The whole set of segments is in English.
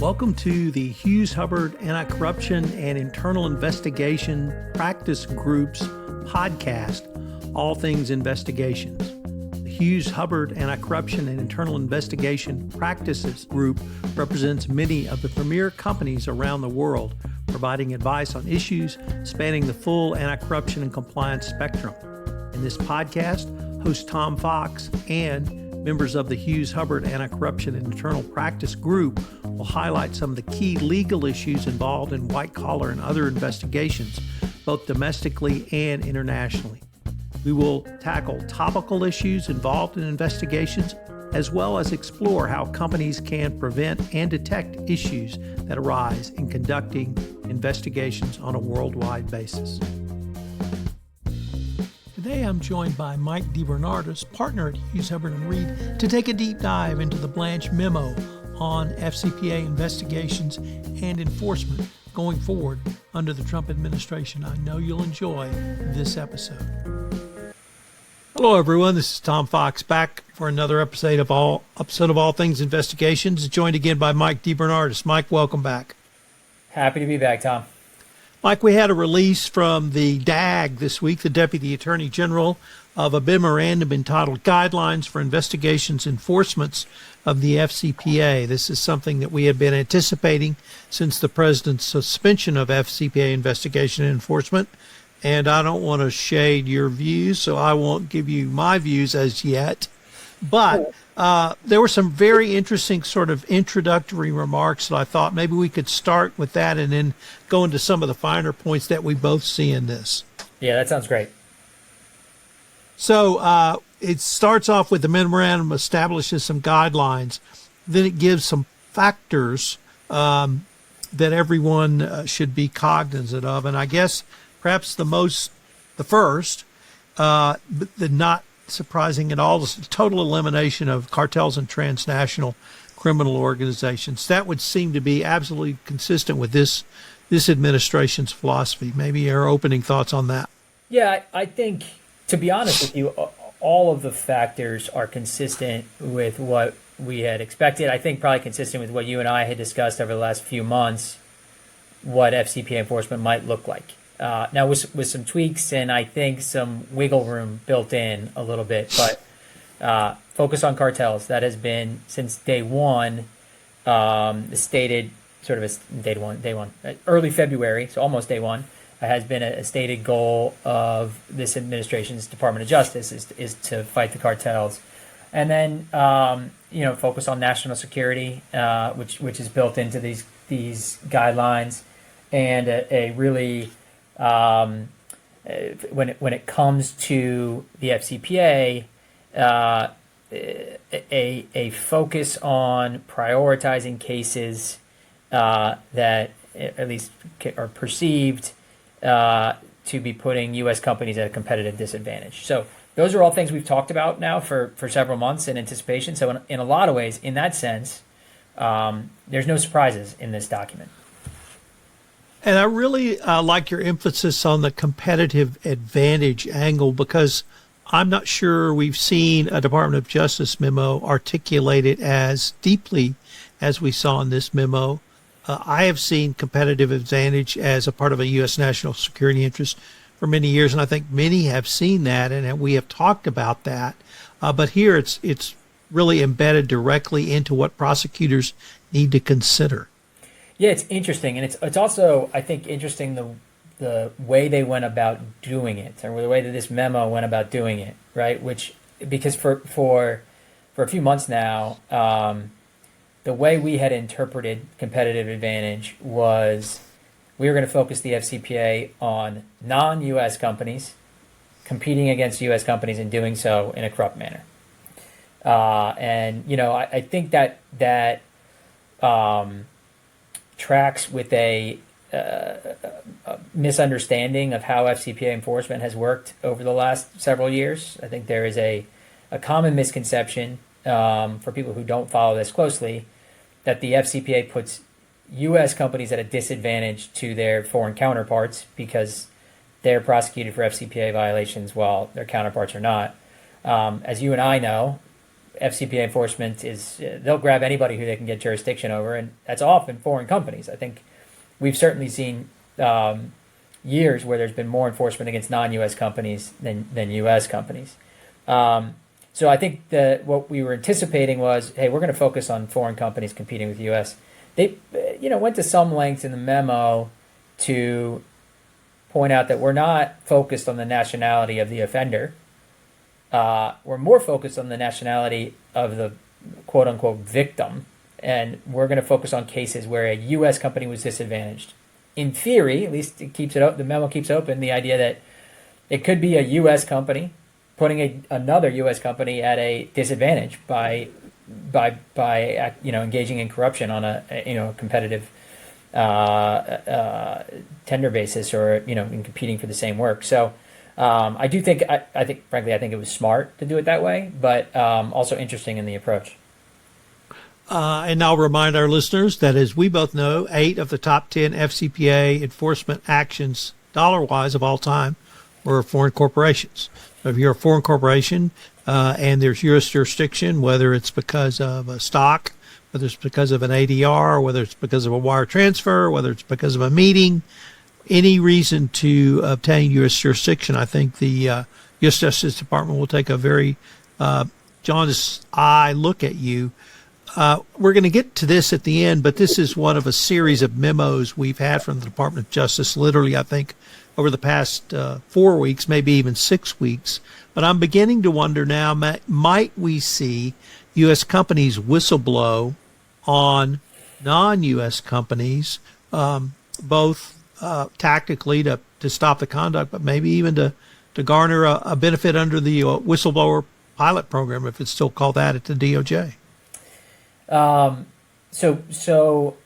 Welcome to the Hughes, Hubbard Anti-Corruption and Internal Investigation Practice Group's podcast, All Things Investigations. The Hughes, Hubbard Anti-Corruption and Internal Investigation Practices Group represents many of the premier companies around the world, providing advice on issues spanning the full anti-corruption and compliance spectrum. In this podcast, host Tom Fox and members of the Hughes, Hubbard Anti-Corruption and Internal Practice Group will highlight some of the key legal issues involved in white-collar and other investigations, both domestically and internationally. We will tackle topical issues involved in investigations, as well as explore how companies can prevent and detect issues that arise in conducting investigations on a worldwide basis. Today I'm joined by Mike DeBernardis, partner at Hughes, Hubbard & Reed, to take a deep dive into the Blanche memo on FCPA investigations and enforcement going forward under the Trump administration. I know you'll enjoy this episode. Hello everyone, this is Tom Fox back for another episode of All Things Investigations, joined again by Mike DeBernardis. Mike, welcome back. Happy to be back, Tom. Mike, we had a release from the DAG this week, the Deputy Attorney General, of a memorandum entitled Guidelines for Investigations Enforcements of the FCPA. This is something that we had been anticipating since the President's suspension of FCPA investigation and enforcement. And I don't want to shade your views, so I won't give you my views as yet. But there were some very interesting sort of introductory remarks that I thought maybe we could start with that and then go into some of the finer points that we both see in this. Yeah, that sounds great. So it starts off with the memorandum establishes some guidelines. Then it gives some factors that everyone should be cognizant of. And I guess perhaps the first, but not surprising at all, is the total elimination of cartels and transnational criminal organizations. That would seem to be absolutely consistent with this administration's philosophy. Maybe your opening thoughts on that. Yeah, I think, to be honest with you, all of the factors are consistent with what we had expected. I think probably consistent with what you and I had discussed over the last few months, what FCPA enforcement might look like. Now, with some tweaks and I think some wiggle room built in a little bit, but focus on cartels. That has been since day one, stated sort of day one, early February, so almost day one, has been a stated goal of this administration's Department of Justice is to fight the cartels, and then focus on national security, which is built into these guidelines, and a really when it comes to the FCPA, a focus on prioritizing cases that at least are perceived to be putting U.S. companies at a competitive disadvantage. So those are all things we've talked about now for several months in anticipation. So in a lot of ways, in that sense, there's no surprises in this document. And I really like your emphasis on the competitive advantage angle, because I'm not sure we've seen a Department of Justice memo articulated as deeply as we saw in this memo. I have seen competitive advantage as a part of a U.S. national security interest for many years, and I think many have seen that, and we have talked about that. But here it's really embedded directly into what prosecutors need to consider. Yeah, it's interesting, and it's also, I think, interesting the way they went about doing it, or the way that this memo went about doing it, right? Because for a few months now, the way we had interpreted competitive advantage was we were going to focus the FCPA on non-U.S. companies competing against U.S. companies and doing so in a corrupt manner. I think that tracks with a misunderstanding of how FCPA enforcement has worked over the last several years. I think there is a common misconception for people who don't follow this closely that the FCPA puts U.S. companies at a disadvantage to their foreign counterparts because they're prosecuted for FCPA violations while their counterparts are not. As you and I know, FCPA enforcement is they'll grab anybody who they can get jurisdiction over, and that's often foreign companies. I think we've certainly seen years where there's been more enforcement against non-U.S. companies than U.S. companies. So I think that what we were anticipating was, hey, we're going to focus on foreign companies competing with the U.S. They, went to some lengths in the memo to point out that we're not focused on the nationality of the offender. We're more focused on the nationality of the quote-unquote victim, and we're going to focus on cases where a U.S. company was disadvantaged. In theory, at least it keeps it. The memo keeps open the idea that it could be a U.S. company putting another U.S. company at a disadvantage by engaging in corruption on a competitive tender basis, or in competing for the same work. So I think it was smart to do it that way, but also interesting in the approach. And I'll remind our listeners that, as we both know, 8 of the top 10 FCPA enforcement actions, dollar-wise, of all time, were foreign corporations. So if you're a foreign corporation and there's U.S. jurisdiction, whether it's because of a stock, whether it's because of an ADR, whether it's because of a wire transfer, whether it's because of a meeting, any reason to obtain U.S. jurisdiction, I think the U.S. Justice Department will take a very jaundiced eye look at you. We're going to get to this at the end, but this is one of a series of memos we've had from the Department of Justice, literally, I think, over the past 4 weeks, maybe even 6 weeks. But I'm beginning to wonder now, might we see U.S. companies whistleblow on non-U.S. companies, both tactically to stop the conduct, but maybe even to garner a benefit under the whistleblower pilot program, if it's still called that at the DOJ? So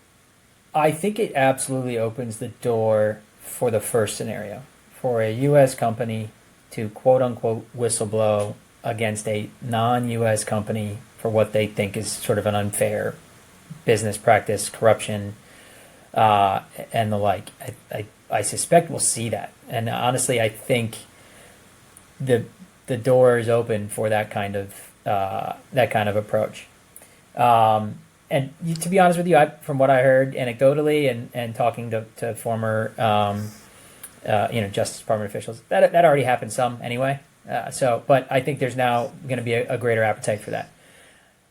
I think it absolutely opens the door for the first scenario, for a U.S. company to quote unquote whistleblow against a non-U.S. company for what they think is sort of an unfair business practice, corruption, and the like. I suspect we'll see that, and honestly, I think the door is open for that kind of approach. And to be honest with you, from what I heard anecdotally and talking to former, Justice Department officials, that already happened some anyway. But I think there's now going to be a greater appetite for that.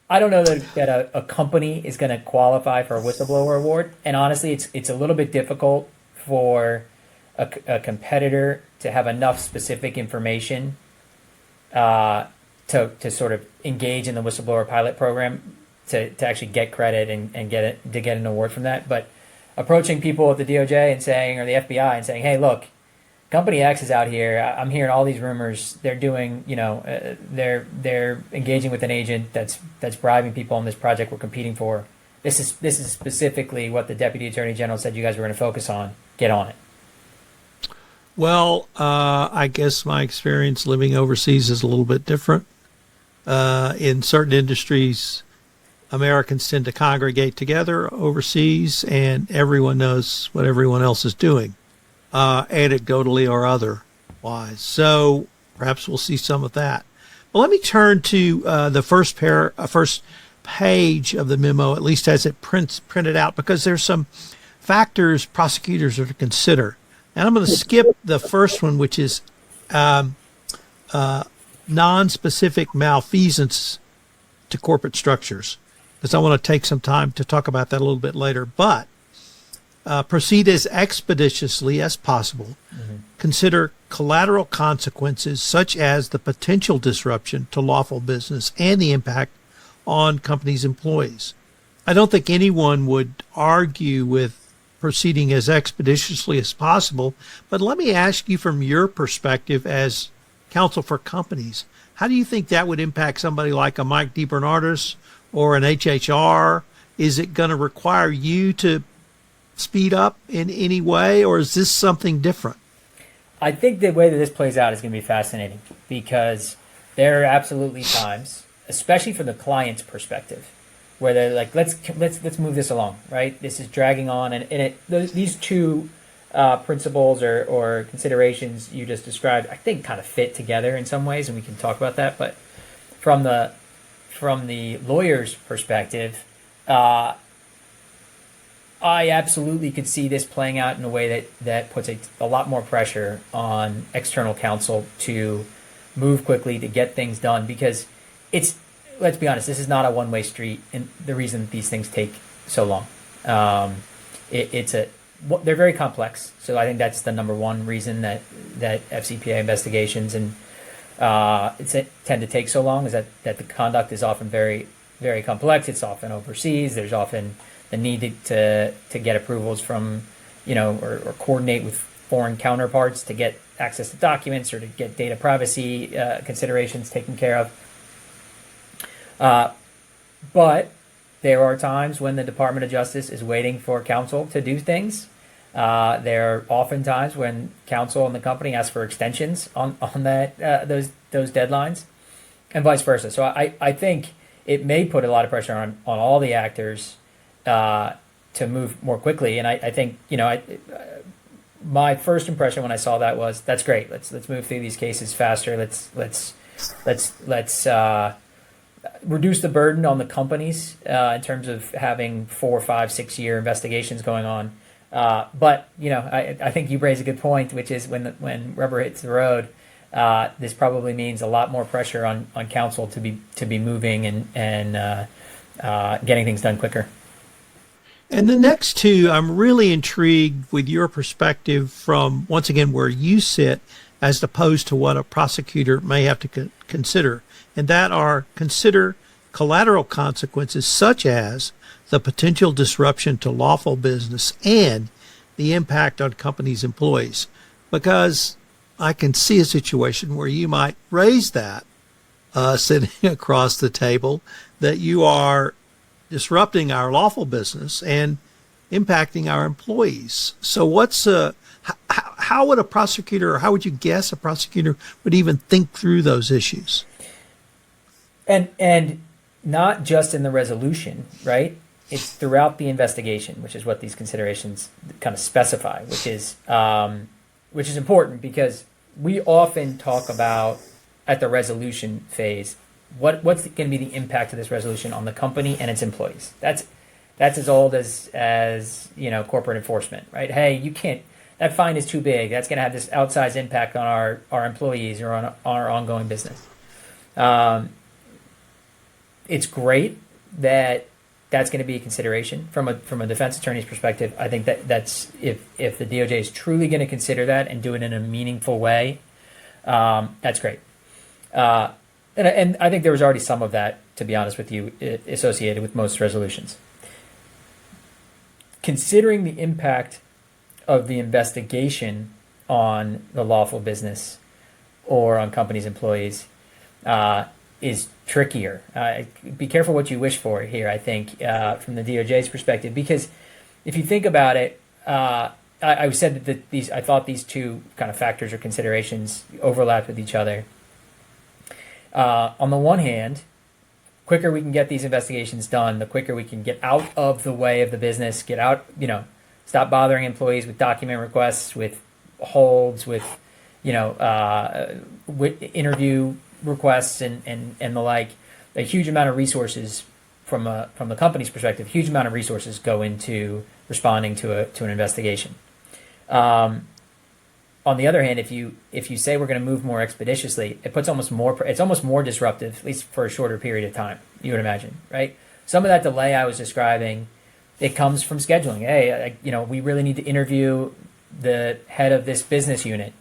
I don't know that a company is going to qualify for a whistleblower award, and honestly, it's a little bit difficult for a competitor to have enough specific information to sort of engage in the whistleblower pilot program to actually get credit and get an award from that. But approaching people at the DOJ and saying, or the FBI, and saying, hey, look, Company X is out here. I'm hearing all these rumors. They're doing, they're engaging with an agent that's bribing people on this project we're competing for. This is specifically what the Deputy Attorney General said you guys were going to focus on. Get on it. Well, I guess my experience living overseas is a little bit different. In certain industries, Americans tend to congregate together overseas, and everyone knows what everyone else is doing, anecdotally or otherwise. So perhaps we'll see some of that. Well, let me turn to the first page of the memo, at least as it printed out, because there's some factors prosecutors are to consider. And I'm going to skip the first one, which is non-specific malfeasance to corporate structures, because I want to take some time to talk about that a little bit later. But proceed as expeditiously as possible. Mm-hmm. Consider collateral consequences such as the potential disruption to lawful business and the impact on companies' employees. I don't think anyone would argue with proceeding as expeditiously as possible, but let me ask you from your perspective as counsel for companies, how do you think that would impact somebody like a Mike DeBernardis or an HHR? Is it going to require you to speed up in any way, or is this something different? I think the way that this plays out is going to be fascinating, because there are absolutely times, especially from the client's perspective, where they're like, let's move this along, right? This is dragging on, and these two principles or considerations you just described, I think, kind of fit together in some ways, and we can talk about that. But from the from the lawyer's perspective, I absolutely could see this playing out in a way that puts a lot more pressure on external counsel to move quickly to get things done, because let's be honest, this is not a one-way street, and the reason these things take so long. They're very complex, so I think that's the number one reason that FCPA investigations and tend to take so long, is that the conduct is often very, very complex. It's often overseas. There's often the need to get approvals from, or coordinate with foreign counterparts to get access to documents or to get data privacy considerations taken care of. But there are times when the Department of Justice is waiting for counsel to do things. There are often times when counsel and the company ask for extensions on those deadlines, and vice versa. So I think it may put a lot of pressure on all the actors to move more quickly. And I think my first impression when I saw that was, that's great. Let's move through these cases faster. Let's reduce the burden on the companies in terms of having 4, 5, 6 year investigations going on. But I think you raise a good point, which is when rubber hits the road, this probably means a lot more pressure on counsel to be moving and getting things done quicker. And the next two, I'm really intrigued with your perspective from, once again, where you sit as opposed to what a prosecutor may have to consider, and that are consider collateral consequences such as the potential disruption to lawful business and the impact on companies' employees. Because I can see a situation where you might raise that sitting across the table, that you are disrupting our lawful business and impacting our employees. So how would a prosecutor, or how would you guess a prosecutor would even think through those issues? And not just in the resolution, right? It's throughout the investigation, which is what these considerations kind of specify, which is important, because we often talk about at the resolution phase, what's going to be the impact of this resolution on the company and its employees. That's as old as corporate enforcement, right? Hey, you can't. That fine is too big. That's going to have this outsized impact on our employees or on our ongoing business. It's great that that's going to be a consideration from a defense attorney's perspective. I think that's if the DOJ is truly going to consider that and do it in a meaningful way, that's great. And I think there was already some of that, to be honest with you, associated with most resolutions. Considering the impact of the investigation on the lawful business or on companies' employees is trickier. Be careful what you wish for here, I think, from the DOJ's perspective, because if you think about it, I said that I thought these two kind of factors or considerations overlapped with each other. On the one hand, quicker we can get these investigations done, the quicker we can get out of the way of the business, get out, stop bothering employees with document requests, with holds, with, interview requests and the like. A huge amount of resources from the company's perspective, huge amount of resources go into responding to an investigation. On the other hand, if you say we're going to move more expeditiously, it's almost more disruptive, at least for a shorter period of time, you would imagine, right? Some of that delay I was describing, it comes from scheduling. Hey, we really need to interview the head of this business unit.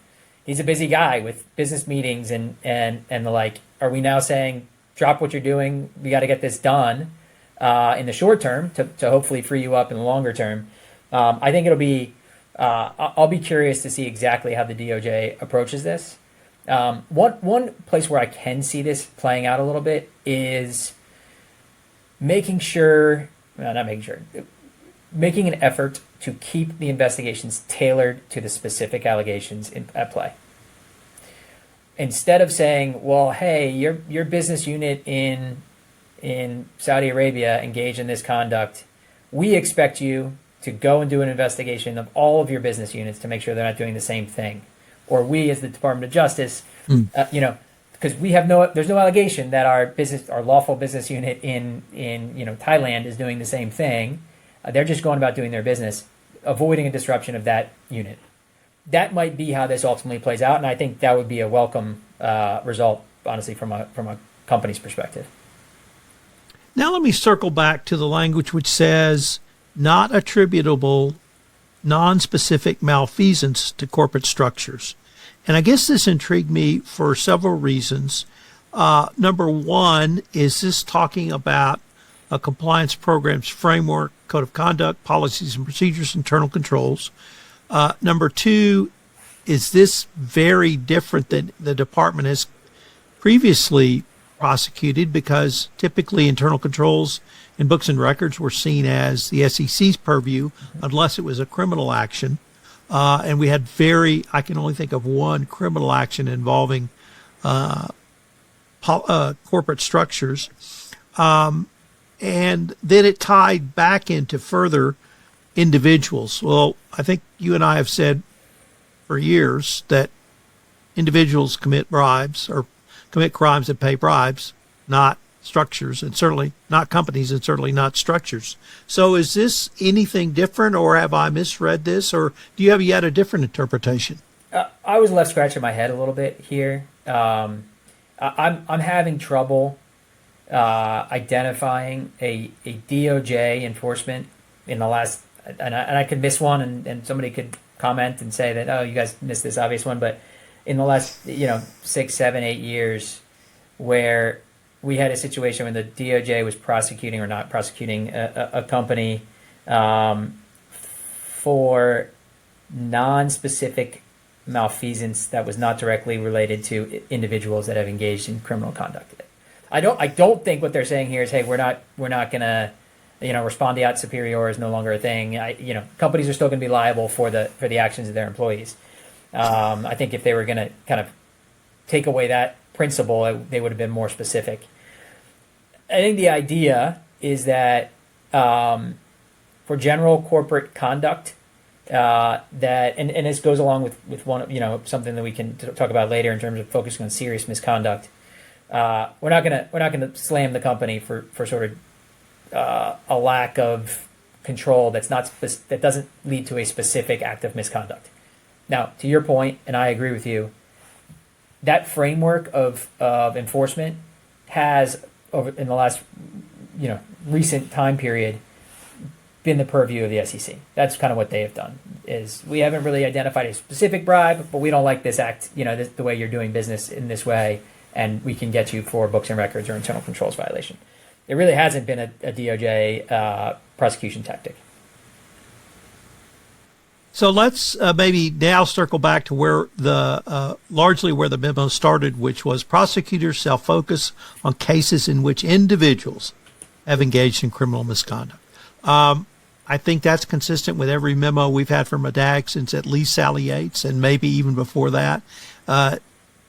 He's a busy guy with business meetings and the like. Are we now saying, drop what you're doing, we got to get this done in the short term to hopefully free you up in the longer term? I think it'll be, I'll be curious to see exactly how the DOJ approaches this. One place where I can see this playing out a little bit is making an effort to keep the investigations tailored to the specific allegations at play. Instead of saying, well, hey, your business unit in Saudi Arabia engaged in this conduct, we expect you to go and do an investigation of all of your business units to make sure they're not doing the same thing. Or we, as the Department of Justice, because there's no allegation that our lawful business unit in Thailand is doing the same thing. They're just going about doing their business, avoiding a disruption of that unit. That might be how this ultimately plays out, and I think that would be a welcome result, honestly, from a company's perspective. Now let me circle back to the language which says not attributable, non-specific malfeasance to corporate structures. And I guess this intrigued me for several reasons. Number one, is this talking about a compliance program's framework, code of conduct, policies and procedures, internal controls? Number two, is this very different than the department has previously prosecuted? Because typically internal controls and books and records were seen as the SEC's purview, unless it was a criminal action. And we had I can only think of one criminal action involving corporate structures. And then it tied back into further individuals. Well, I think you and I have said for years that individuals commit bribes or commit crimes and pay bribes, not structures, and certainly not companies, and certainly not structures. So is this anything different, or have I misread this, or do you have yet a different interpretation? I was left scratching my head a little bit here. I'm having trouble identifying a DOJ enforcement in the last, and I could miss one, and somebody could comment and say that, oh, you guys missed this obvious one, but in the last 6, 7, 8 years, where we had a situation when the DOJ was prosecuting or not prosecuting a company for non-specific malfeasance that was not directly related to individuals that have engaged in criminal conduct. I don't think what they're saying here is, hey, we're not gonna, respondeat superior is no longer a thing. Companies are still going to be liable for the actions of their employees. I think if they were going to kind of take away that principle, they would have been more specific. I think the idea is that for general corporate conduct, and this goes along with one, something that we can talk about later in terms of focusing on serious misconduct. We're not gonna slam the company for sort of a lack of control that doesn't lead to a specific act of misconduct. Now, to your point, and I agree with you, that framework of enforcement has, in the last recent time period, been the purview of the SEC. That's kind of what they have done. Is we haven't really identified a specific bribe, but we don't like this act, the way you're doing business in this way, and we can get you for books and records or internal controls violation. It really hasn't been a DOJ prosecution tactic. So let's maybe now circle back to where largely where the memo started, which was prosecutors shall focus on cases in which individuals have engaged in criminal misconduct. I think that's consistent with every memo we've had from MADAG since at least Sally Yates, and maybe even before that.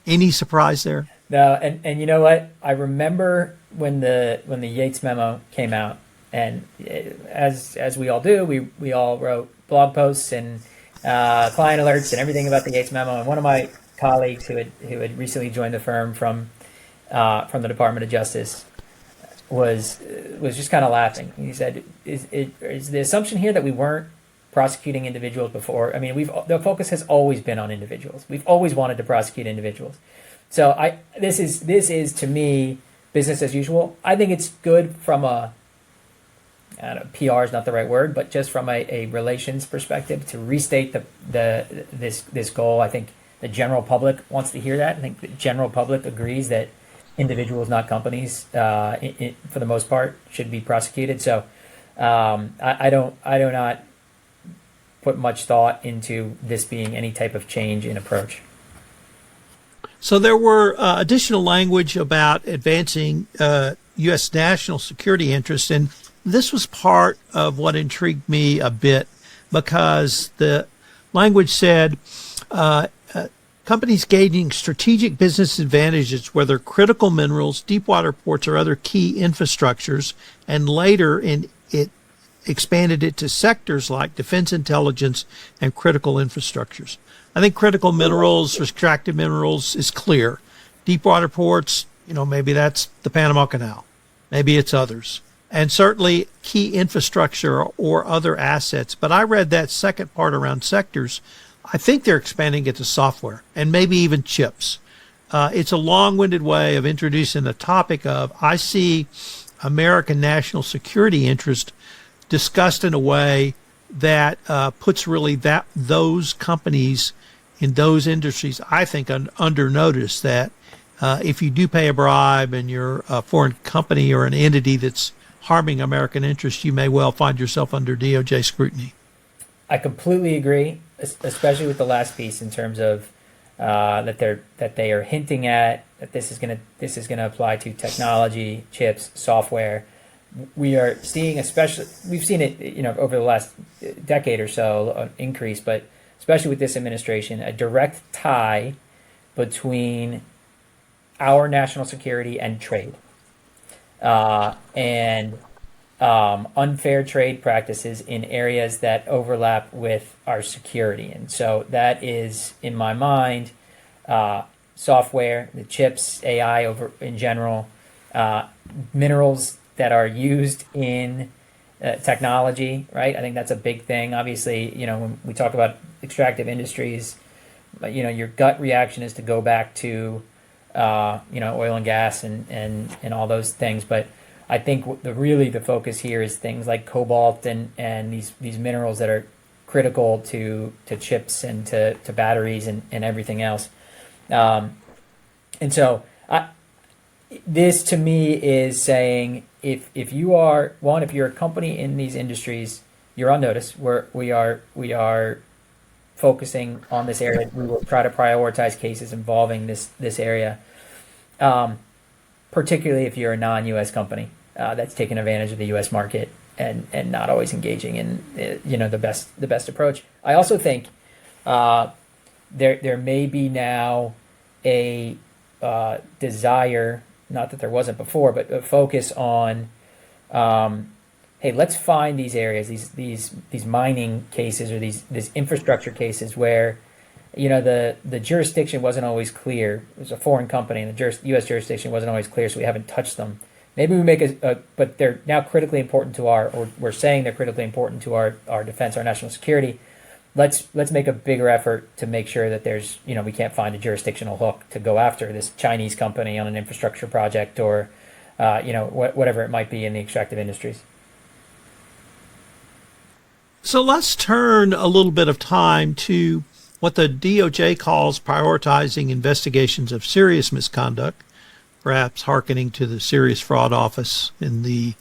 Any surprise there? No, and you know what? I remember when the Yates memo came out, and as we all do, we all wrote blog posts and client alerts and everything about the Yates memo. And one of my colleagues who had recently joined the firm from the Department of Justice was just kind of laughing. He said, "Is the assumption here that we weren't prosecuting individuals before? I mean, the focus has always been on individuals. We've always wanted to prosecute individuals. So this is to me business as usual. I think it's good from a, I don't know, PR is not the right word, but just from a relations perspective to restate this goal. I think the general public wants to hear that. I think the general public agrees that individuals, not companies, for the most part, should be prosecuted. So I do not put much thought into this being any type of change in approach. So there were additional language about advancing U.S. national security interests, and this was part of what intrigued me a bit, because the language said companies gaining strategic business advantages, whether critical minerals, deep water ports, or other key infrastructures, and later it expanded it to sectors like defense intelligence and critical infrastructures. I think critical minerals, extractive minerals is clear. deep water ports, maybe that's the Panama Canal. Maybe it's others. And certainly key infrastructure or other assets. But I read that second part around sectors. I think they're expanding it to software and maybe even chips. It's a long-winded way of introducing the topic of, I see American national security interest discussed in a way that puts really those companies in those industries, I think, under notice that if you do pay a bribe and you're a foreign company or an entity that's harming American interests, you may well find yourself under DOJ scrutiny. I completely agree, especially with the last piece in terms of that they are hinting at that this is gonna apply to technology, chips, software. We are seeing, especially we've seen it, over the last decade or so, an increase, but especially with this administration, a direct tie between our national security and trade, and unfair trade practices in areas that overlap with our security. And so that is, in my mind, software, the chips, AI over in general, minerals that are used in technology, right? I think that's a big thing. Obviously, when we talk about extractive industries, your gut reaction is to go back to, oil and gas and all those things. But I think the focus here is things like cobalt and these minerals that are critical to chips and to batteries and everything else. And so this to me is saying, if you're a company in these industries, you're on notice. We are focusing on this area. We will try to prioritize cases involving this area, particularly if you're a non-U.S. company that's taking advantage of the U.S. market and not always engaging in the best approach. I also think there may be now a desire, not that there wasn't before, but a focus on, hey, let's find these areas, these mining cases or these infrastructure cases where, the jurisdiction wasn't always clear. It was a foreign company, and the U.S. jurisdiction wasn't always clear, so we haven't touched them. Maybe we make but they're now critically important to or we're saying they're critically important to our defense, our national security. Let's make a bigger effort to make sure that there's, we can't find a jurisdictional hook to go after this Chinese company on an infrastructure project or, whatever it might be in the extractive industries. So let's turn a little bit of time to what the DOJ calls prioritizing investigations of serious misconduct, perhaps hearkening to the Serious Fraud Office in the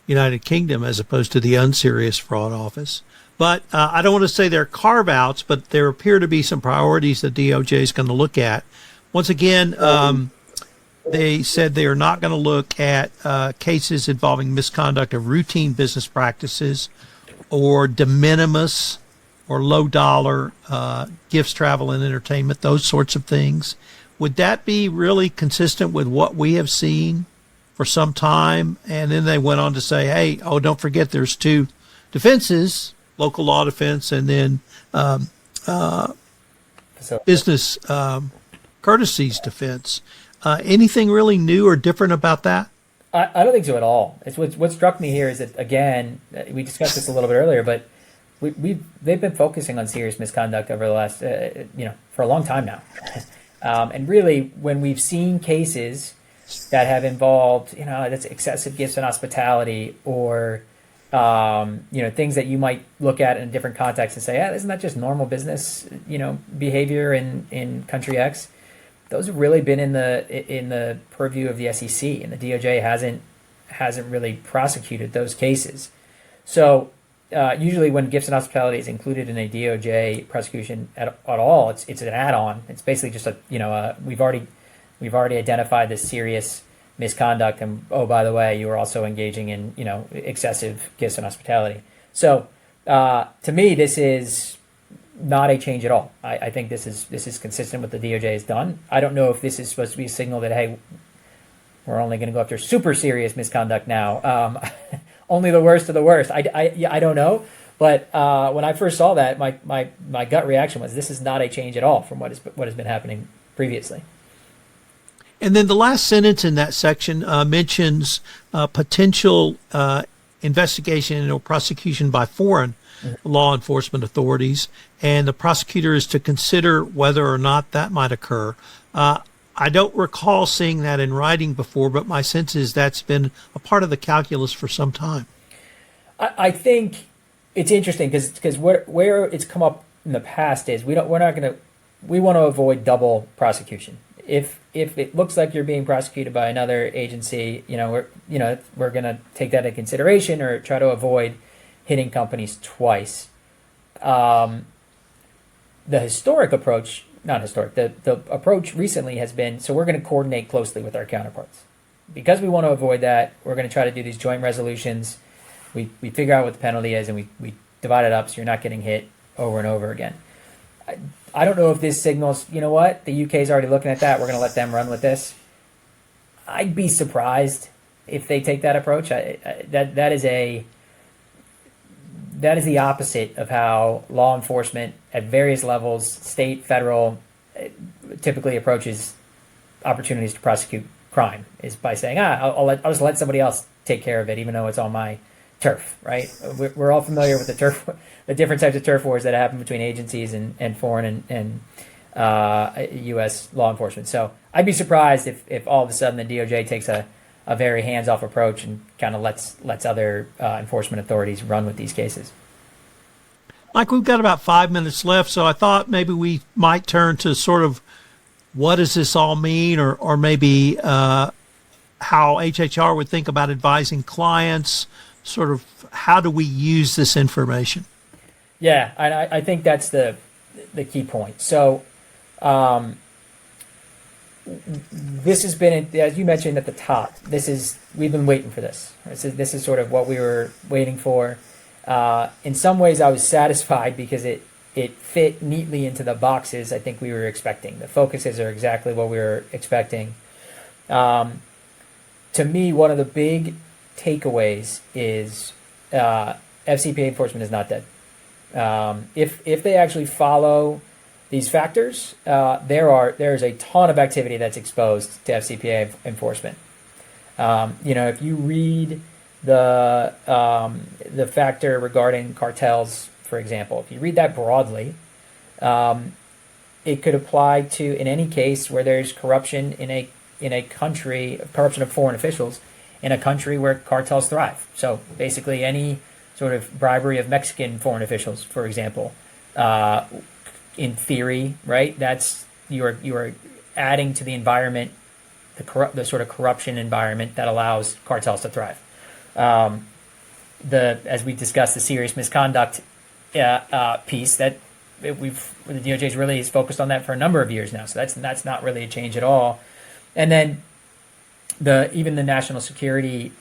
United Kingdom as opposed to the Unserious Fraud Office. But I don't want to say they're carve-outs, but there appear to be some priorities that DOJ is going to look at. Once again, they said they are not going to look at cases involving misconduct of routine business practices or de minimis or low-dollar gifts, travel, and entertainment, those sorts of things. Would that be really consistent with what we have seen for some time? And then they went on to say, hey, don't forget there's two defenses, local law defense and then business courtesies defense. Anything really new or different about that? I don't think so at all. It's what struck me here is that, again, we discussed this a little bit earlier, but they've been focusing on serious misconduct over the last, for a long time now. And really, when we've seen cases that have involved, that's excessive gifts and hospitality or, things that you might look at in a different context and say, isn't that just normal business, behavior in country X? Those have really been in the purview of the SEC, and the DOJ hasn't really prosecuted those cases. So usually when gifts and hospitality is included in a DOJ prosecution at all, it's an add-on. It's basically just we've already identified this serious misconduct, and by the way, you are also engaging in excessive gifts and hospitality. So to me, this is not a change at all. I think this is consistent with what the DOJ has done. I don't know if this is supposed to be a signal that, hey, we're only going to go after super serious misconduct now. Only the worst of the worst. I don't know. But when I first saw that, my gut reaction was this is not a change at all from what has been happening previously. And then the last sentence in that section mentions potential investigation or prosecution by foreign law enforcement authorities, and the prosecutor is to consider whether or not that might occur. I don't recall seeing that in writing before, but my sense is that's been a part of the calculus for some time. I think it's interesting because where it's come up in the past is we want to avoid double prosecution. If it looks like you're being prosecuted by another agency, we're going to take that into consideration or try to avoid hitting companies twice. The historic approach, not historic, the approach recently has been, so we're going to coordinate closely with our counterparts. Because we want to avoid that, we're going to try to do these joint resolutions. We figure out what the penalty is, and we divide it up so you're not getting hit over and over again. I don't know if this signals, you know what, the UK is already looking at that, we're going to let them run with this. I'd be surprised if they take that approach. That is the opposite of how law enforcement at various levels, state, federal, typically approaches opportunities to prosecute crime, is by saying, I'll just let somebody else take care of it, even though it's on my turf, right? We're all familiar with the different types of turf wars that happen between agencies and foreign and U.S. law enforcement. So I'd be surprised if all of a sudden the DOJ takes a very hands-off approach and kind of lets other enforcement authorities run with these cases. Mike, we've got about 5 minutes left, so I thought maybe we might turn to sort of what does this all mean, or maybe how HHR would think about advising clients, sort of how do we use this information? Yeah, I think that's the key point. So this has been, as you mentioned at the top, we've been waiting for this. This is sort of what we were waiting for. In some ways, I was satisfied because it fit neatly into the boxes I think we were expecting. The focuses are exactly what we were expecting. To me, one of the big takeaways is FCPA enforcement is not dead. If they actually follow these factors, there is a ton of activity that's exposed to FCPA enforcement. If you read the factor regarding cartels, for example, if you read that broadly, it could apply to in any case where there's corruption in a country, corruption of foreign officials in a country where cartels thrive. So basically any sort of bribery of Mexican foreign officials, for example, in theory, right? That's you are adding to the environment, the sort of corruption environment that allows cartels to thrive. As we discussed, the serious misconduct piece that the DOJ really is focused on that for a number of years now. So that's not really a change at all. And then even the national security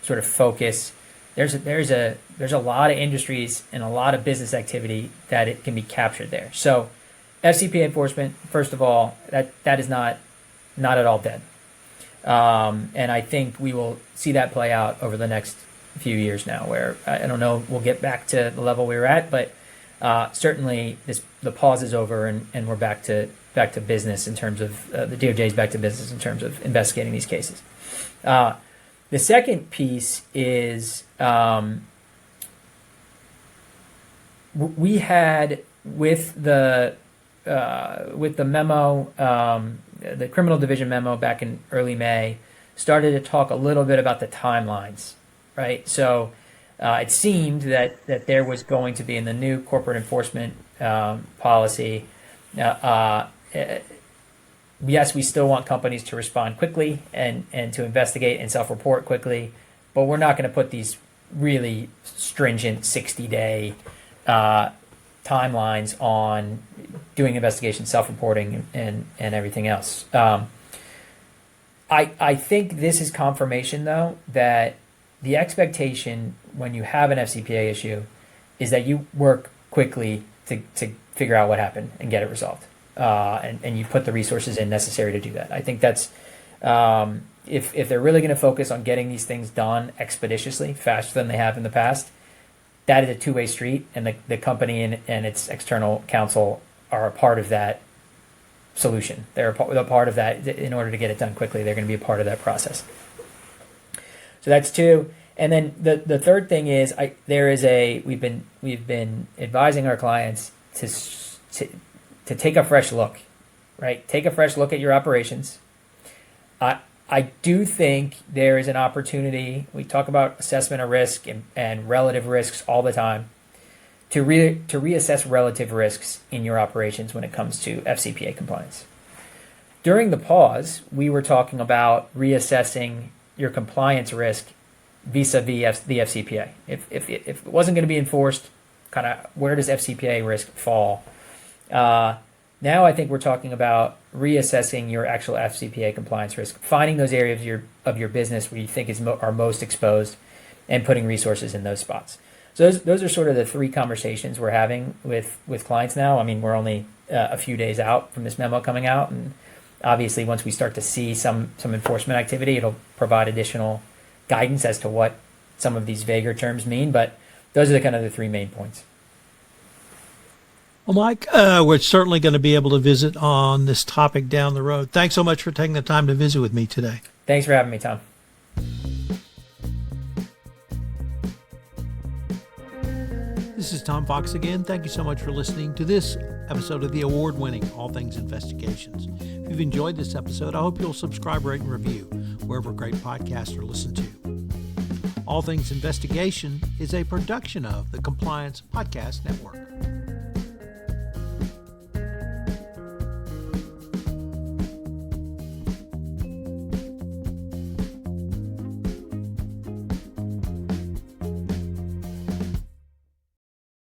sort of focus. There's a lot of industries and a lot of business activity that it can be captured there. So FCPA enforcement, first of all, that is not at all dead. And I think we will see that play out over the next few years now, where I don't know, we'll get back to the level we were at, but certainly the pause is over and we're back to business in terms of the DOJ's back to business in terms of investigating these cases. The second piece is we had with the memo, the criminal division memo back in early May, started to talk a little bit about the timelines, right? So it seemed that there was going to be in the new corporate enforcement policy. Yes, we still want companies to respond quickly and to investigate and self-report quickly, but we're not going to put these really stringent 60-day timelines on doing investigations, self-reporting, and everything else. I think this is confirmation, though, that the expectation when you have an FCPA issue is that you work quickly to figure out what happened and get it resolved. And you put the resources in necessary to do that. I think that's if they're really going to focus on getting these things done expeditiously, faster than they have in the past, that is a two-way street, and the company and its external counsel are a part of that solution. They're a part of that. In order to get it done quickly, they're going to be a part of that process. So that's two. And then the third thing is we've been advising our clients to take a fresh look, right? Take a fresh look at your operations. I do think there is an opportunity. We talk about assessment of risk and relative risks all the time. To reassess relative risks in your operations when it comes to FCPA compliance. During the pause, we were talking about reassessing your compliance risk vis-a-vis the FCPA. If it wasn't going to be enforced, kind of where does FCPA risk fall? Now I think we're talking about reassessing your actual FCPA compliance risk, finding those areas of your business where you think are most exposed, and putting resources in those spots. So those are sort of the three conversations we're having with clients now. I mean, we're only a few days out from this memo coming out, and obviously once we start to see some enforcement activity, it'll provide additional guidance as to what some of these vaguer terms mean. But those are the three main points. Well, Mike, we're certainly going to be able to visit on this topic down the road. Thanks so much for taking the time to visit with me today. Thanks for having me, Tom. This is Tom Fox again. Thank you so much for listening to this episode of the award-winning All Things Investigations. If you've enjoyed this episode, I hope you'll subscribe, rate, and review wherever great podcasts are listened to. All Things Investigation is a production of the Compliance Podcast Network.